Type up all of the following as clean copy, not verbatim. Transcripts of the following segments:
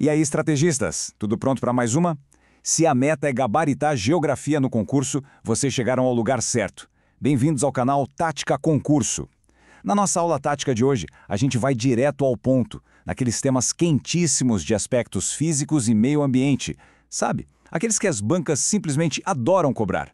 E aí, estrategistas, tudo pronto para mais uma? Se a meta é gabaritar geografia no concurso, vocês chegaram ao lugar certo. Bem-vindos ao canal Tática Concurso. Na nossa aula tática de hoje, a gente vai direto ao ponto, naqueles temas quentíssimos de aspectos físicos e meio ambiente. Sabe? Aqueles que as bancas simplesmente adoram cobrar.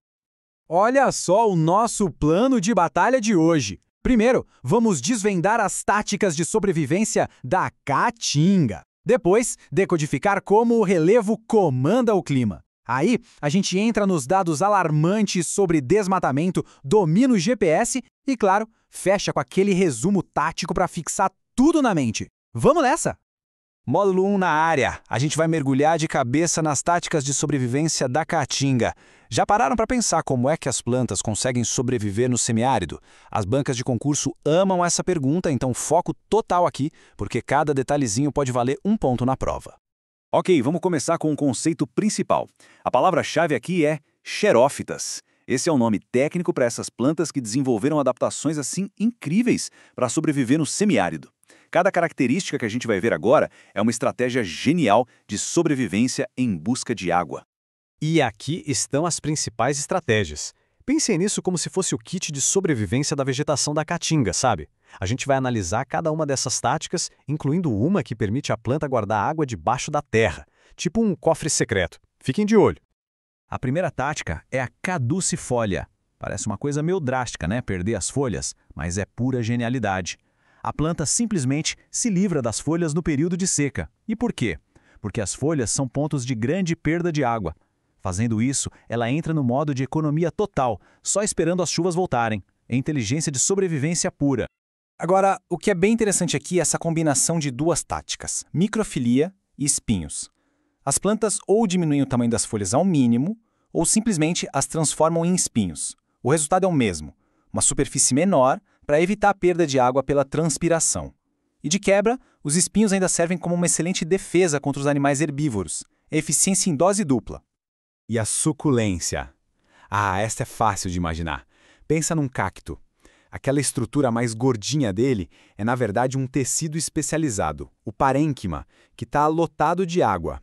Olha só o nosso plano de batalha de hoje. Primeiro, vamos desvendar as táticas de sobrevivência da Caatinga. Depois, decodificar como o relevo comanda o clima. Aí, a gente entra nos dados alarmantes sobre desmatamento, domina o GPS e, claro, fecha com aquele resumo tático para fixar tudo na mente. Vamos nessa! Módulo 1 na área. A gente vai mergulhar de cabeça nas táticas de sobrevivência da Caatinga. Já pararam para pensar como é que as plantas conseguem sobreviver no semiárido? As bancas de concurso amam essa pergunta, então foco total aqui, porque cada detalhezinho pode valer um ponto na prova. Ok, vamos começar com o conceito principal. A palavra-chave aqui é xerófitas. Esse é o nome técnico para essas plantas que desenvolveram adaptações assim incríveis para sobreviver no semiárido. Cada característica que a gente vai ver agora é uma estratégia genial de sobrevivência em busca de água. E aqui estão as principais estratégias. Pensem nisso como se fosse o kit de sobrevivência da vegetação da Caatinga, sabe? A gente vai analisar cada uma dessas táticas, incluindo uma que permite à planta guardar água debaixo da terra, tipo um cofre secreto. Fiquem de olho. A primeira tática é a caducifólia. Parece uma coisa meio drástica, né? Perder as folhas, mas é pura genialidade. A planta simplesmente se livra das folhas no período de seca. E por quê? Porque as folhas são pontos de grande perda de água. Fazendo isso, ela entra no modo de economia total, só esperando as chuvas voltarem. É inteligência de sobrevivência pura. Agora, o que é bem interessante aqui é essa combinação de duas táticas, microfilia e espinhos. As plantas ou diminuem o tamanho das folhas ao mínimo, ou simplesmente as transformam em espinhos. O resultado é o mesmo, uma superfície menor para evitar a perda de água pela transpiração. E de quebra, os espinhos ainda servem como uma excelente defesa contra os animais herbívoros. Eficiência em dose dupla. E a suculência? Ah, esta é fácil de imaginar. Pensa num cacto. Aquela estrutura mais gordinha dele é, na verdade, um tecido especializado, o parênquima, que está lotado de água.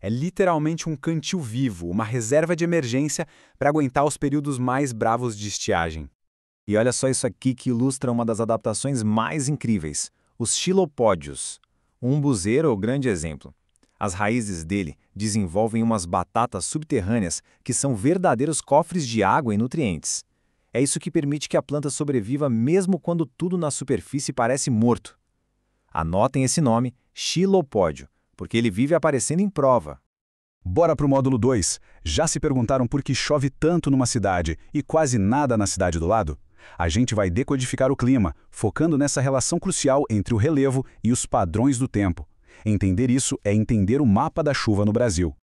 É literalmente um cantil vivo, uma reserva de emergência para aguentar os períodos mais bravos de estiagem. E olha só isso aqui que ilustra uma das adaptações mais incríveis, os xilopódios. Um umbuzeiro é o grande exemplo. As raízes dele desenvolvem umas batatas subterrâneas que são verdadeiros cofres de água e nutrientes. É isso que permite que a planta sobreviva mesmo quando tudo na superfície parece morto. Anotem esse nome, xilopódio, porque ele vive aparecendo em prova. Bora pro módulo 2. Já se perguntaram por que chove tanto numa cidade e quase nada na cidade do lado? A gente vai decodificar o clima, focando nessa relação crucial entre o relevo e os padrões do tempo. Entender isso é entender o mapa da chuva no Brasil.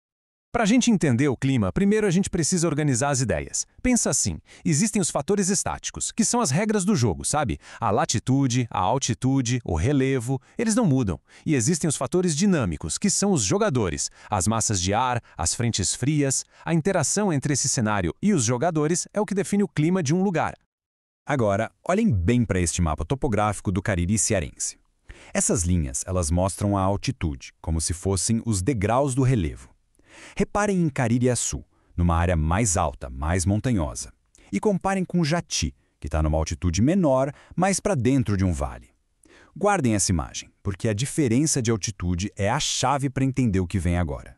Para a gente entender o clima, primeiro a gente precisa organizar as ideias. Pensa assim, existem os fatores estáticos, que são as regras do jogo, sabe? A latitude, a altitude, o relevo, eles não mudam. E existem os fatores dinâmicos, que são os jogadores, as massas de ar, as frentes frias. A interação entre esse cenário e os jogadores é o que define o clima de um lugar. Agora, olhem bem para este mapa topográfico do Cariri cearense. Essas linhas, elas mostram a altitude, como se fossem os degraus do relevo. Reparem em Caririaçu, numa área mais alta, mais montanhosa. E comparem com Jati, que está numa altitude menor, mais para dentro de um vale. Guardem essa imagem, porque a diferença de altitude é a chave para entender o que vem agora.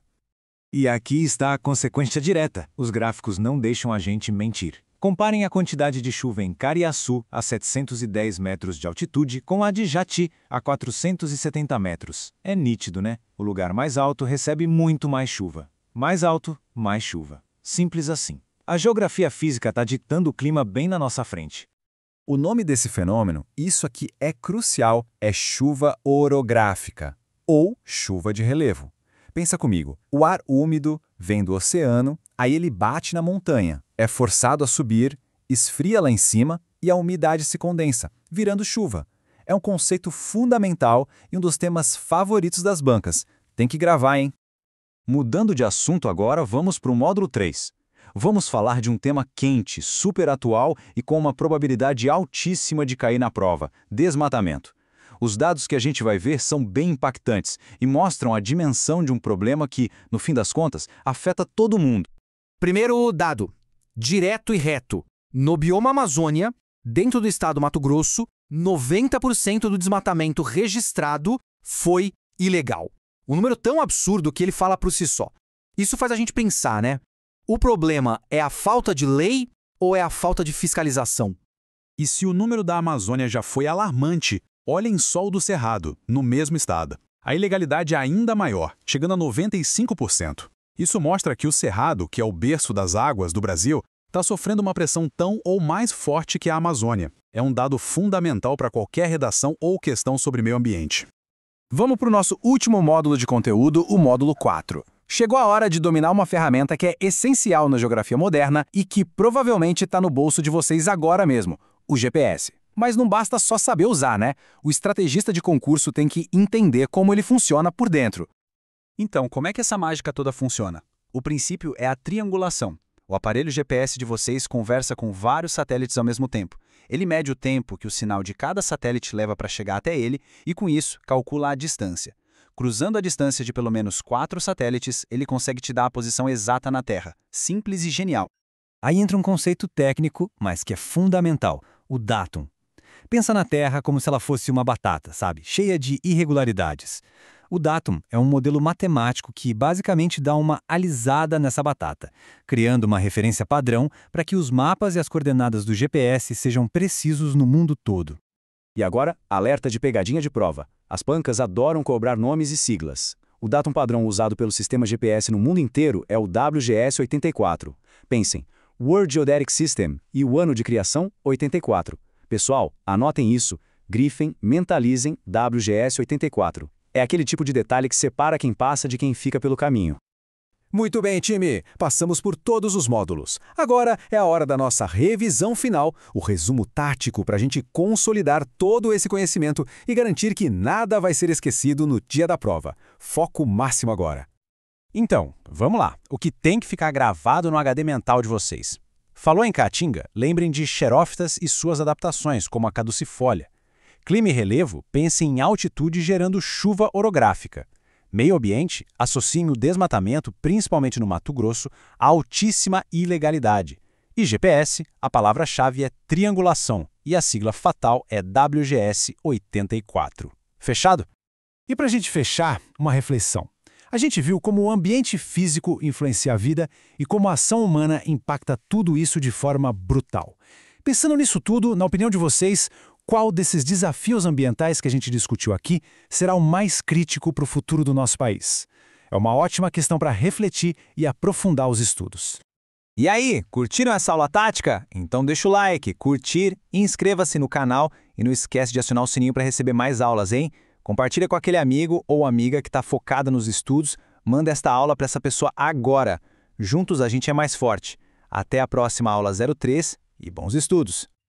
E aqui está a consequência direta. Os gráficos não deixam a gente mentir. Comparem a quantidade de chuva em Cariaçu, a 710 metros de altitude, com a de Jati, a 470 metros. É nítido, né? O lugar mais alto recebe muito mais chuva. Mais alto, mais chuva. Simples assim. A geografia física está ditando o clima bem na nossa frente. O nome desse fenômeno, isso aqui é crucial, é chuva orográfica, ou chuva de relevo. Pensa comigo, o ar úmido vem do oceano, aí ele bate na montanha, é forçado a subir, esfria lá em cima e a umidade se condensa, virando chuva. É um conceito fundamental e um dos temas favoritos das bancas. Tem que gravar, hein? Mudando de assunto agora, vamos para o módulo 3. Vamos falar de um tema quente, super atual e com uma probabilidade altíssima de cair na prova: desmatamento. Os dados que a gente vai ver são bem impactantes e mostram a dimensão de um problema que, no fim das contas, afeta todo mundo. Primeiro dado, direto e reto. No bioma Amazônia, dentro do estado Mato Grosso, 90% do desmatamento registrado foi ilegal. Um número tão absurdo que ele fala por si só. Isso faz a gente pensar, né? O problema é a falta de lei ou é a falta de fiscalização? E se o número da Amazônia já foi alarmante, olhem só o do Cerrado, no mesmo estado. A ilegalidade é ainda maior, chegando a 95%. Isso mostra que o Cerrado, que é o berço das águas do Brasil, está sofrendo uma pressão tão ou mais forte que a Amazônia. É um dado fundamental para qualquer redação ou questão sobre meio ambiente. Vamos para o nosso último módulo de conteúdo, o módulo 4. Chegou a hora de dominar uma ferramenta que é essencial na geografia moderna e que provavelmente está no bolso de vocês agora mesmo, o GPS. Mas não basta só saber usar, né? O estrategista de concurso tem que entender como ele funciona por dentro. Então, como é que essa mágica toda funciona? O princípio é a triangulação. O aparelho GPS de vocês conversa com vários satélites ao mesmo tempo. Ele mede o tempo que o sinal de cada satélite leva para chegar até ele e, com isso, calcula a distância. Cruzando a distância de pelo menos 4 satélites, ele consegue te dar a posição exata na Terra. Simples e genial. Aí entra um conceito técnico, mas que é fundamental, o datum. Pensa na Terra como se ela fosse uma batata, sabe? Cheia de irregularidades. O datum é um modelo matemático que basicamente dá uma alisada nessa batata, criando uma referência padrão para que os mapas e as coordenadas do GPS sejam precisos no mundo todo. E agora, alerta de pegadinha de prova. As pancas adoram cobrar nomes e siglas. O datum padrão usado pelo sistema GPS no mundo inteiro é o WGS-84. Pensem, World Geodetic System e o ano de criação, 84. Pessoal, anotem isso, grifem, mentalizem WGS-84. É aquele tipo de detalhe que separa quem passa de quem fica pelo caminho. Muito bem, time! Passamos por todos os módulos. Agora é a hora da nossa revisão final, o resumo tático para a gente consolidar todo esse conhecimento e garantir que nada vai ser esquecido no dia da prova. Foco máximo agora. Então, vamos lá. O que tem que ficar gravado no HD mental de vocês? Falou em Caatinga? Lembrem de xerófitas e suas adaptações, como a caducifólia. Clima e relevo, pensem em altitude gerando chuva orográfica. Meio ambiente, associem o desmatamento, principalmente no Mato Grosso, a altíssima ilegalidade. E GPS, a palavra-chave é triangulação e a sigla fatal é WGS-84. Fechado? E para a gente fechar, uma reflexão. A gente viu como o ambiente físico influencia a vida e como a ação humana impacta tudo isso de forma brutal. Pensando nisso tudo, na opinião de vocês, qual desses desafios ambientais que a gente discutiu aqui será o mais crítico para o futuro do nosso país? É uma ótima questão para refletir e aprofundar os estudos. E aí, curtiram essa aula tática? Então deixa o like, curtir, inscreva-se no canal e não esquece de acionar o sininho para receber mais aulas, hein? Compartilha com aquele amigo ou amiga que está focada nos estudos, manda esta aula para essa pessoa agora. Juntos a gente é mais forte. Até a próxima aula 03 e bons estudos!